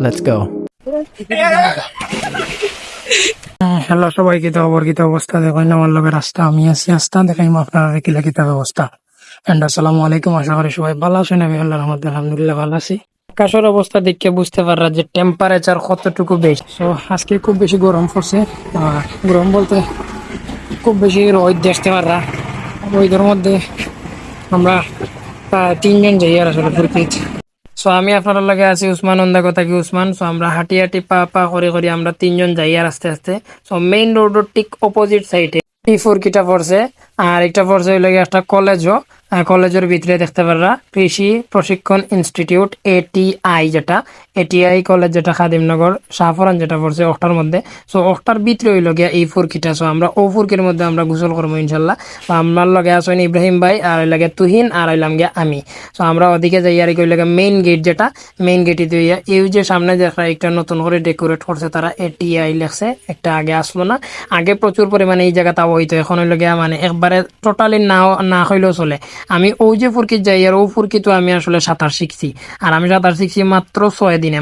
Let's go. Hello সবাইকে, তো অবর্গিত অবস্থা দেখেন আমার লগে রাস্তা, আমি আছি রাস্তা দেখাইম আপনারা কিলা কিতা ব্যবস্থা। এন্ড আসসালামু আলাইকুম, আশা করি সবাই ভালো আছেন। আমি আল্লাহর রহমতে আলহামদুলিল্লাহ ভালো আছি। আকাশের অবস্থা দেখে বুঝতে পাররা যে টেম্পারেচার কতটুকু বেশি। তো আজকে খুব বেশি গরম পড়ছে, গরম বলতে খুব বেশি রোদ দেখতে পাররা। রোদের মধ্যে আমরা তিনজন যাই আর আসলে ফুরকিত। সো আমি আপনার লাগে আছি উসমান, অন্দা কথা কি উসমান। সো আমরা হাঁটি হাঁটি পা পা করে করে আমরা তিনজন যাই আর আস্তে আস্তে। সো মেইন রোডের ঠিক অপোজিট সাইডে এই ফুরকিটা পড়ছে, আর একটা পড়ছে ওই লাগে একটা কলেজও। কলেজের ভিতরে দেখতে পাররা কৃষি প্রশিক্ষণ ইনস্টিটিউট এটিআই, যেটা এটিআই কলেজ, যেটা খাদিমনগর শাহপুরান যেটা পড়ছে ওটার মধ্যে। সো ওটার ভিতরে হইল গিয়া এই ফুরকিটা। সো আমরা ও ফুরকির মধ্যে আমরা গোসল করবো ইনশাল্লাহ। তো আমার লগে আসেন ইব্রাহিম ভাই, আর ওই লাগে তুহিন, আর হইলাম গিয়া আমি। সো আমরা ওদিকে যাই আর কি, ওই লাগে মেইন গেট, যেটা মেইন গেটে দিয়ে এই যে সামনে দেখা একটা নতুন করে ডেকোরেট করছে তারা, এটিআই লেখছে। একটা আগে আসলো না, আগে প্রচুর পরিমাণে এই জায়গাটা হইতো, এখন হইল গিয়া মানে একবারে টোটালি না হইলেও চলে। আমি ওই যে ফুরকিত যাই আর ও ফুরকিত আমি আসলে সাঁতার শিখছি, আর আমি সাঁতার শিখছি মাত্র 6 দিনে।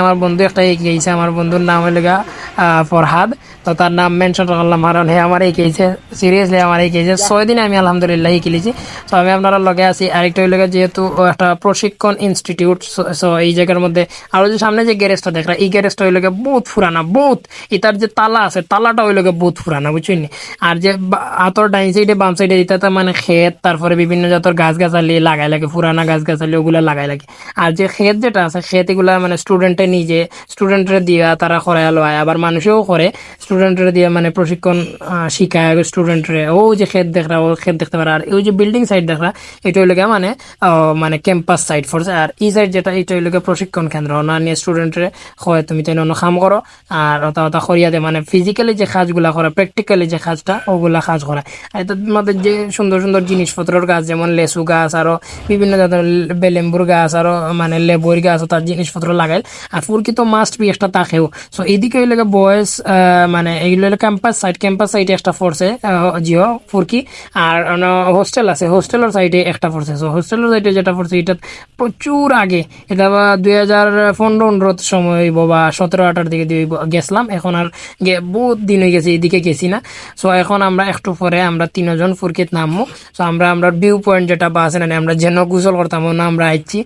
আমার বন্ধু একটা এগিয়েছে, আমার বন্ধুর নাম হইল গা ফরহাদ। তো তার নাম মেনশন করলাম কারণ হে আমার এগিয়েছে, সিরিয়াসলি আমার এগিয়েছে 6 দিনে আমি আলহামদুলিল্লাহ শিখেছি। তো আমি আপনারা লগে আছি। আরেকটা হইল গা যেহেতু একটা প্রশিক্ষণ ইনস্টিটিউট, সো এই জায়গার মধ্যে আরো যে সামনে যে গ্যারেজটা দেখরা, এই গ্যারেজটা হইল গা বহুত পুরানা, বহুত এটার যে তালা আছে তালাটা হইল গা বহুত পুরানা, বুঝছেন। আর যে আতর ডাইন সাইডে বাম সাইডে এটা মানে ক্ষেত, তারপরে বিভিন্ন জাতের গাছ গাছালি লাগাই লাগে, পুরানা গাছ গাছালি ওগুলা লাগাই লাগে। আর যে ক্ষেত যেটা আছে, ক্ষেত এগুলা মানে স্টুডেন্টে নিজে স্টুডেন্টরে দিয়া তারা করাই লয়, আবার মানুষেও করে স্টুডেন্টরে দিয়ে মানে প্রশিক্ষণ শিখায় স্টুডেন্টরে। ও যে ক্ষেত দেখরা, ও ক্ষেত দেখতে পারে। আর ওই যে বিল্ডিং সাইড দেখরা, এটা হইলে মানে মানে ক্যাম্পাস সাইড ফোর্স। আর এই সাইড যেটা, এটা হইলে প্রশিক্ষণ কেন্দ্র, না নিয়ে স্টুডেন্টরে হয় তুমি তাই অন্য কাম করো আর ওটা ওটা করিয়া দে, মানে ফিজিক্যালি যে কাজগুলা করে, প্র্যাকটিক্যালি যে কাজটা ওগুলা কাজ করা। আর এটার মধ্যে যে সুন্দর সুন্দর জিনিসপত্রের গাছ, যেমন লেসু গাছ, আরো বিভিন্ন জাতের বেলেম্বুর গাছ, আরো মানে লেবুর গাছ, তার জিনিসপত্র লাগাইল। আর ফুরকি তো মাস্ট বি একটা তাকেও। সো এইদিকে হইলে বয়েস মানে এইগুলো হলো ক্যাম্পাস সাইডে একটা ফোর্সে জিও ফুরকি। আর হোস্টেল আছে, হোস্টেলের সাইডে একটা ফোর্সে। সো হোস্টেলের সাইডে যেটা ফোর্সে, এটা প্রচুর আগে, এটা বা 2015-16 সময় হইব বা 17-18 দিকে দিয়ে গেছিলাম। এখন আর বহুত দিন হয়ে গেছে এইদিকে গেছি না। সো এখন আমরা একটু পরে আমরা 3জন ফুরকিত নামবো। সো আমরা বিউ পয়েন্ট যেটা বা আছে না, আমরা যেন গোসল করতাম না আমরা আইছি।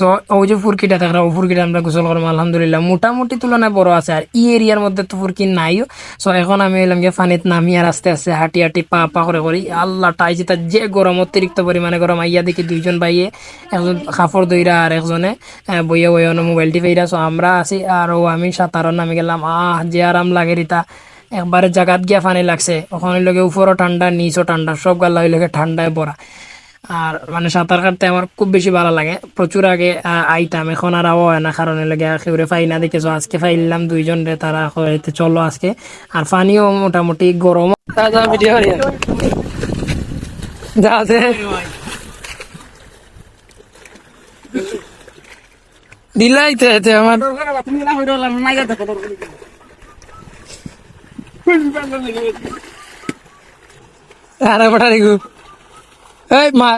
সো ওই যে ফুরকিটা থাকলে ও ফুরকিটা আমরা গোসল করবো আলহামদুলিল্লাহ, মোটামুটি তুলনায় বড় আছে। আর ই এরিয়ার মধ্যে তো ফুরকি নাইও। সো এখন আমি এলাম গিয়ে ফানিত নামি আর আস্তে আস্তে হাঁটি হাঁটি পা পা করে করি। আল্লাহ টাইছি তার যে গরম, অতিরিক্ত পরিমাণে গরম। আইয়া দেখি 2জন বাইয়ে, একজন কাপড় দইরা আর একজনে বইয়া বইয়া মোবাইল টিপাইরা। সো আমরা আছি আর ও আমি সাঁতারও নামি গেলাম। যে আরাম লাগে রিতা, একবারে জাগাত গিয়া ফানি লাগছে। ওখানে লগে উপরও ঠান্ডা, নিচও ঠান্ডা, সব গাল্লা হইলে ঠান্ডায় ভরা। আর মানে সাঁতার কাটতে আমার খুব বেশি ভালো লাগে। প্রচুর আগে আইতাম, এখন আর হয় না, কারণ লাগে কেউরে ফাই না দেখেছো। আজকে ফাইলাম 2জন রে, তারা হইতে চলো আজকে। আর পানিও মোটামুটি গরম দিলাইতে আমার আরে বড়া রেগু এই মা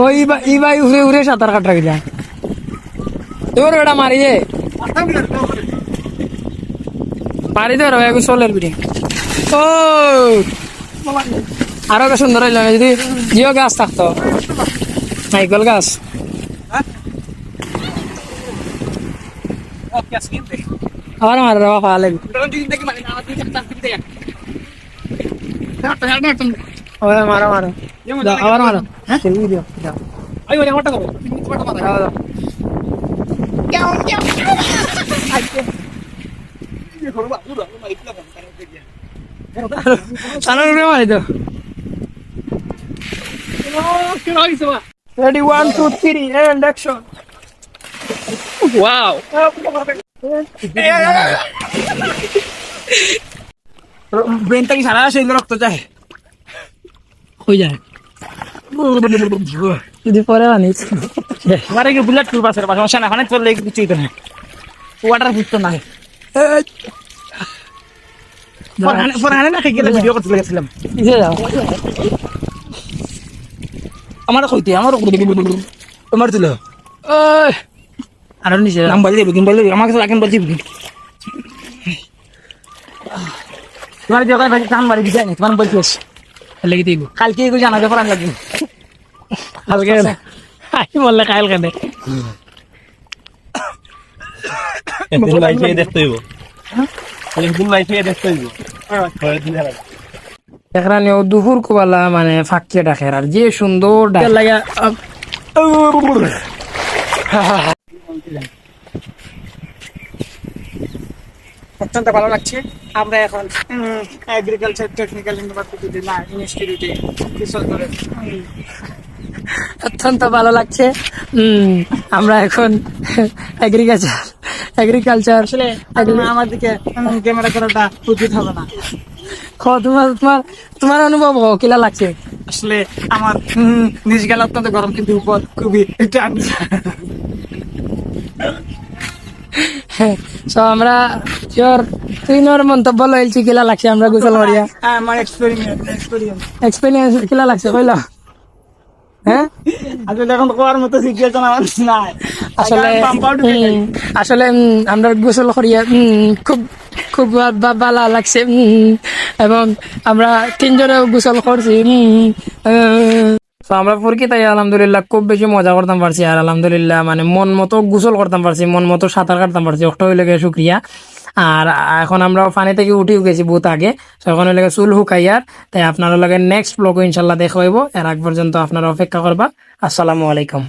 ওই ভাই উড়ে উড়ে সাঁতার কাটা গেলা তোর বেটা মারি যে মারি দে রয়ে সোলের বিড়ি। ও আরো কে সুন্দর হইলাম যদি জিও গাছ থাকতো, নাইকল গাছ। আবার মারে রে বাবা লাগে মারো মারো আবার মারো। হ্যাঁ মারি তো। Ready, 1, 2, 3, and action. Wow. ব্রেনটা কি সারা শরীরে রক্ত যায়, হয়ে যায় যদি পরে আনিস আমার কি বুলেট প্রুফ আছে, সমস্যা না, ওখানে চললে কিছুই তো না, ওয়াটার প্রুফ তো নাই। ফরহানে না খেয়ে গেলে ভিডিও করতে লেগেছিলাম। আমার কইতে আমার তোমার তুলো আর নিচে নাম বলে দিবি কিন বলে দিবি আমাকে তো আগেন বলছি তোমার দোকান ভাই কাম মারি দিছে না তোমার বলছিস লেগে দিব কালকে এগুলো জানাতে পারান লাগবে কালকে আমি বললে কাল কেন একদিন মাইছে দেখতে হইব একদিন মাইছে দেখতে হইব এখানে দুপুর কোবালা মানে ফাঁকিয়ে ডাকে আর যে সুন্দর ডাকে লাগা অত্যন্ত ভালো লাগছে আমরা এখন এগ্রিকালচার টেকনিক্যাল ইউনিভার্সিটিতে না ইনস্টিটিউটে রিসার্চ করে অত্যন্ত ভালো লাগছে আমরা এখন এগ্রিকালচার আসলে আমার দিকে ক্যামেরা করাটা উচিত হবে না তোমার তোমার তোমার অনুভব কিলা লাগছে আসলে আমার নিজ গেল অত্যন্ত গরম কিন্তু উপর খুবই ঠান্ডা তো আমরা তোর তুই নর মন্তব্য লইছি কিলা লাগছে আমরা গোসল করিয়া আমার এক্সপেরিমেন্ট এক্সপিরিয়েন্স কিলা লাগছে কইলা হ্যাঁ আসলে এখন কোয়ার মতো সিচুয়েশন আমার নাই আসলে আসলে আমরা গোসল করিয়া খুব খুব ভালো লাগছে এবং আমরা তিনজনে গোসল করছি তো আমরা ফুরকি তাই আলহামদুলিল্লাহ খুব বেশি মজা করতাম পারছি আর আলহামদুলিল্লাহ মানে মন মতো গোসল করতাম পারছি মন মতো সাঁতার কাটতাম পারছি ওটা হইলে শুক্রিয়া আর এখন আমরা পানি থেকে উঠেও গেছি বহুত আগে তো এখন হইলে চুল হুকাইয়ার তাই আপনারা লাগে নেক্সট ব্লগ ইনশাল্লাহ দেখাইব এর আগ পর্যন্ত আপনারা অপেক্ষা করবা আসসালামু আলাইকুম